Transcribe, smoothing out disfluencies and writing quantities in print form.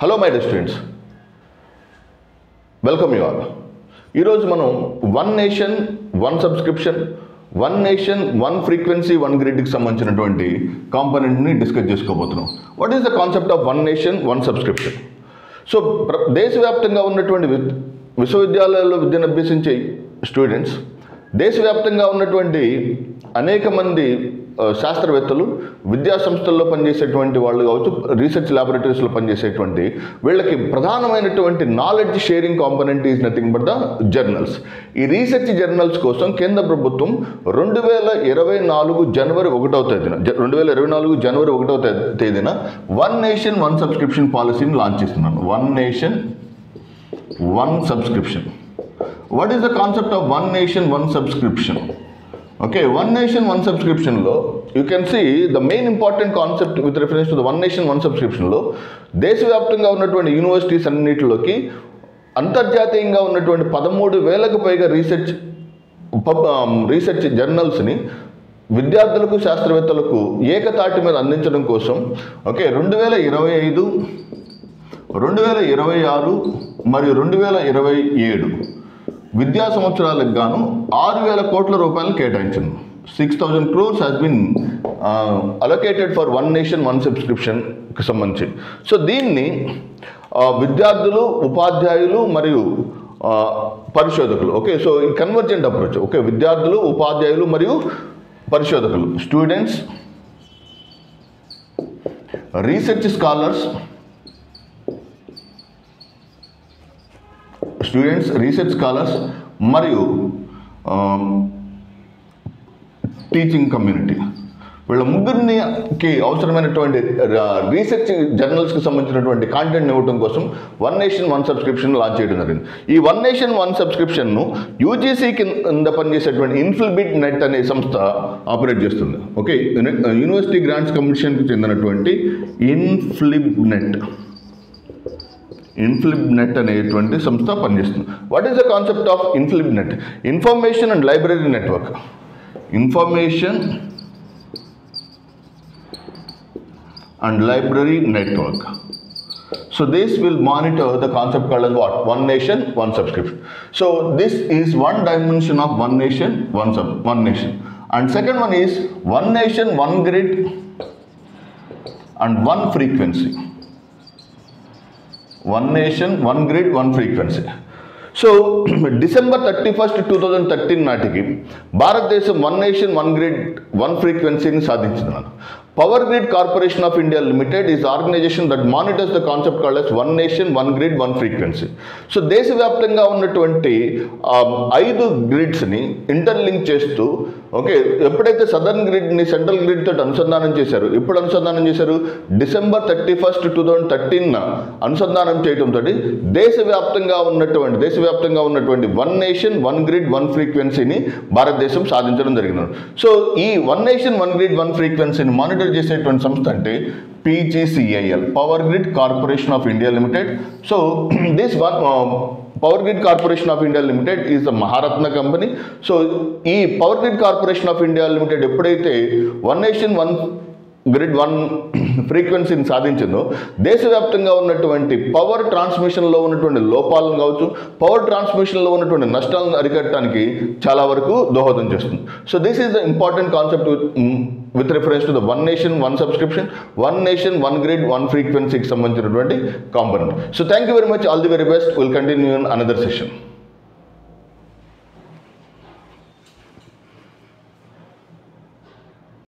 Hello my dear students, welcome you all. ఈరోజు మనం one nation one subscription, one nation one frequency one గ్రిడ్కి సంబంధించినటువంటి కాంపోనెంట్ని discuss చేసుకోబోతున్నాం. What is the concept of one nation one subscription? So దేశవ్యాప్తంగా ఉన్నటువంటి విశ్వవిద్యాలయాల్లో విద్యను అభ్యసించే స్టూడెంట్స్, దేశవ్యాప్తంగా ఉన్నటువంటి అనేక మంది శాస్త్రవేత్తలు, విద్యా సంస్థల్లో పనిచేసేటువంటి వాళ్ళు కావచ్చు, రీసెర్చ్ ల్యాబొరేటరీస్లో పనిచేసేటువంటి వీళ్ళకి ప్రధానమైనటువంటి knowledge sharing component is nothing but the journals. ఈ రీసెర్చ్ జర్నల్స్ కోసం కేంద్ర ప్రభుత్వం 2024 జనవరి 1వ తేదీన వన్ నేషన్ వన్ సబ్స్క్రిప్షన్ పాలసీని లాంచ్ చేస్తున్నాను. One nation one subscription. What is the concept of one nation one subscription? Okay, one nation one subscription lo you can see the main important concept with reference to the one nation one subscription lo దేశవ్యాప్తంగా ఉన్నటువంటి universities అన్నిటిలోకి అంతర్జాతీయంగా ఉన్నటువంటి 13,000కు పైగా research జర్నల్స్ని విద్యార్థులకు, శాస్త్రవేత్తలకు ఏకతాటి మీద అందించడం కోసం 2025, 2026 మరియు 2027 విద్యా సంవత్సరాలకు గాను 6,000 కోట్ల రూపాయలు కేటాయించింది. 6,000 crores has been allocated for one nation one subscriptionకి సంబంధించి. సో దీన్ని విద్యార్థులు, ఉపాధ్యాయులు మరియు పరిశోధకులు, సో ఈ కన్వర్జెంట్ అప్రోచ్, విద్యార్థులు, ఉపాధ్యాయులు మరియు పరిశోధకులు, స్టూడెంట్స్, రీసెర్చ్ స్కాలర్స్, మరియు టీచింగ్ కమ్యూనిటీ, వీళ్ళ ముగ్గురికి అవసరమైనటువంటి రీసెర్చ్ జర్నల్స్కి సంబంధించినటువంటి కాంటెంట్ ఇవ్వడం కోసం one nation one subscription launch చేయడం జరిగింది. ఈ వన్ నేషన్ వన్ సబ్స్క్రిప్షన్ను యూజీసీ కింద పనిచేసేటువంటి ఇన్ఫ్లిబిట్ నెట్ అనే సంస్థ ఆపరేట్ చేస్తుంది. యూనివర్సిటీ గ్రాంట్స్ కమిషన్కి చెందినటువంటి ఇన్ఫ్లిబ్నెట్ అనేటువంటి సంస్థ పనిచేస్తుంది. What is the concept of INFLIBNET? Information and library network. Information and library network. So this will monitor the concept called as what? One nation, one subscription. So this is one dimension of one nation, one nation. And second one is one nation, one grid and one frequency. One nation, one grid, one frequency. So December 31, 2013 నాటికి భారతదేశం one nation one grid one ఫ్రీక్వెన్సీని సాధించింది. Power grid corporation of India limited is organization that monitors the concept called as one nation one grid one frequency. So దేశవ్యాప్తంగా ఉన్నటువంటి 5 గ్రిడ్స్ని interlink చేస్తూ ఎప్పుడైతే southern గ్రిడ్ని central grid తోటి అనుసంధానం చేశారు, ఎప్పుడు అనుసంధానం చేశారు? డిసెంబర్ 31, 2013 అనుసంధానం చేయడంతో దేశవ్యాప్తంగా ఉన్నటువంటి one nation one grid one ఫ్రీక్వెన్సీని భారతదేశం సాధించడం జరిగింది. సో ఈ one nation one grid one ఫ్రీక్వెన్సీని మానిటర్ చేసేటువంటి సంస్థ అంటే PGCIL, power grid corporation of India limited. So this power grid corporation of India limited is the Maharatna company. So ఈ power grid corporation of India limited ఎప్పుడైతే one nation one grid one ఫ్రీక్వెన్సీని సాధించిందో దేశవ్యాప్తంగా ఉన్నటువంటి power ట్రాన్స్మిషన్లో ఉన్నటువంటి లోపాలను కావచ్చు, power ట్రాన్స్మిషన్లో ఉన్నటువంటి నష్టాలను అరికట్టడానికి చాలా వరకు దోహదం చేస్తుంది. So this is the important concept with reference to the one nation one subscription, one nation one grid one ఫ్రీక్వెన్సీకి సంబంధించినటువంటి component. So thank you very much, all the very best. Will continue in another session.